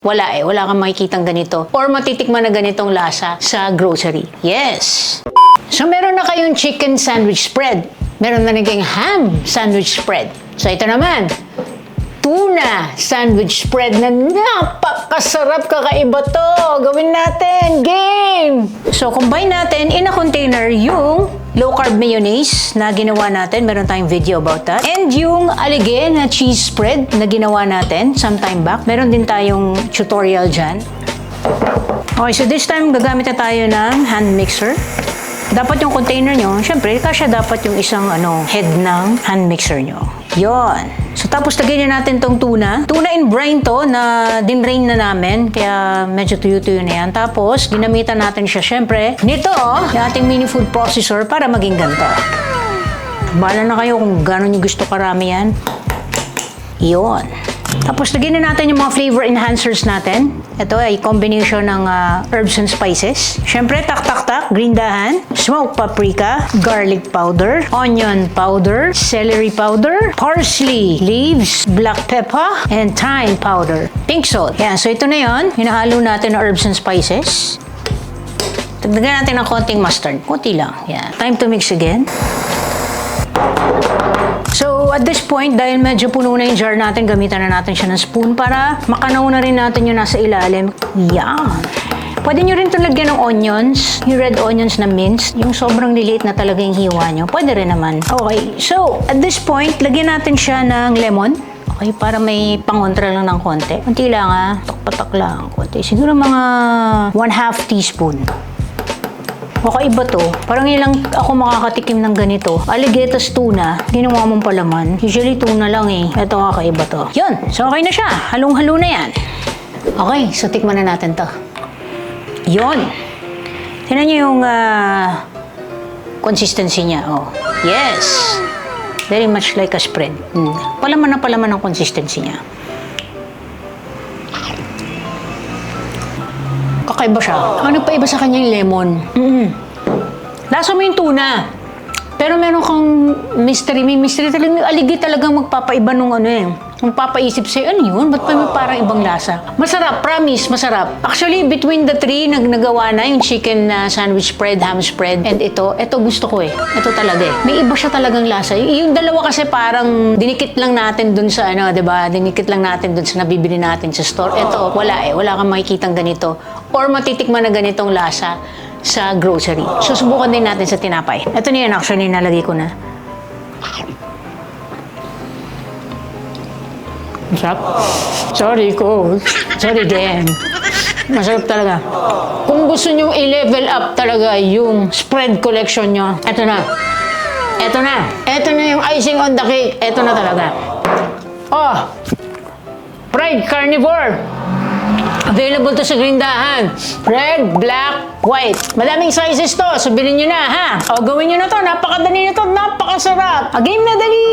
Wala wala kang makikitang ganito or matitikman na ganitong lasa sa grocery. Yes! So meron na kayong chicken sandwich spread. Meron na naging ham sandwich spread. So ito naman, tuna sandwich spread na napakasarap, kakaiba to. Gawin natin, game! So combine natin in a container yung low carb mayonnaise na ginawa natin. Meron tayong video about that. And yung alige na cheese spread na ginawa natin sometime back. Meron din tayong tutorial dyan. Okay, so this time gagamit na tayo ng hand mixer. Dapat yung container nyo, syempre, kasya dapat yung isang head ng hand mixer nyo. Yon. So, tapos lagyan na natin tong tuna. Tuna in brine to na dinrain na namin. Kaya medyo tuyo-tuyo na yan. Tapos, ginamitan natin siya, syempre, nito, yung ating mini food processor para maging ganito. Bahala na kayo kung gano'n yung gusto karami yan. Yon. Tapos, lagyan na natin yung mga flavor enhancers natin. Ito ay combination ng herbs and spices. Siyempre, tak-tak-tak, green dahan, smoked paprika, garlic powder, onion powder, celery powder, parsley leaves, black pepper, and thyme powder. Pink salt. Yan, so ito na yon. Hinahalo natin ng herbs and spices. Dagdagan natin ng konting mustard. Konti lang. Yan. Time to mix again. So, at this point, dahil medyo puno na yung jar natin, gamitan na natin siya ng spoon para makanaw na rin natin yung nasa ilalim. Yan! Pwede nyo rin itong lagyan ng onions, yung red onions na minced, yung sobrang liliit na talaga yung hiwa nyo. Pwede rin naman. Okay, so, at this point, lagyan natin siya ng lemon. Okay, para may pangontra lang ng konti. Kunti lang patak lang, konti. Siguro mga 1/2 teaspoon. Kakaiba to. Parang ilang ako makakatikim ng ganito. Alligator's tuna, ginawa mong palaman. Usually tuna lang eh. Ito kakaiba to. Yun. So okay na siya. Halong-halo na yan. Okay. So tikman na natin to. Yun. Tingnan nyo yung consistency niya. Oh. Yes. Very much like a spread. Palaman na palaman ang consistency niya. Kakaiba siya. Ano pa iba sa kanya yung lemon? Lasa mo yung tuna. Pero meron kang mystery. May mystery talaga. May aligi talagang magpapaiba nung magpapaisip sa'yo, ano yun? Ba't pa may parang ibang lasa? Masarap, promise, masarap. Actually, between the three, nagawa na yung chicken sandwich spread, ham spread, and ito gusto ko eh. Ito talaga eh. May iba siya talagang lasa. Yung dalawa kasi parang dinikit lang natin dun sa diba? Dinikit lang natin dun sa nabibili natin sa store. Ito, wala eh. Wala kang makikitang ganito. Or matitikman na ganitong lasa sa grocery. So, subukan din natin sa tinapay. Ito na yan, actually, nalagay ko na. Masarap. Sorry, Dan. Masarap talaga. Kung gusto nyo i-level up talaga yung spread collection nyo, eto na. Ito na yung icing on the cake. Ito na talaga. Oh! Fried carnivore. Available to sa Grindahan. Red, black, white. Madaming sizes to. So, bilhin nyo na, ha? O, gawin nyo na to. Napakadali na to. Napakasarap. A game na dali!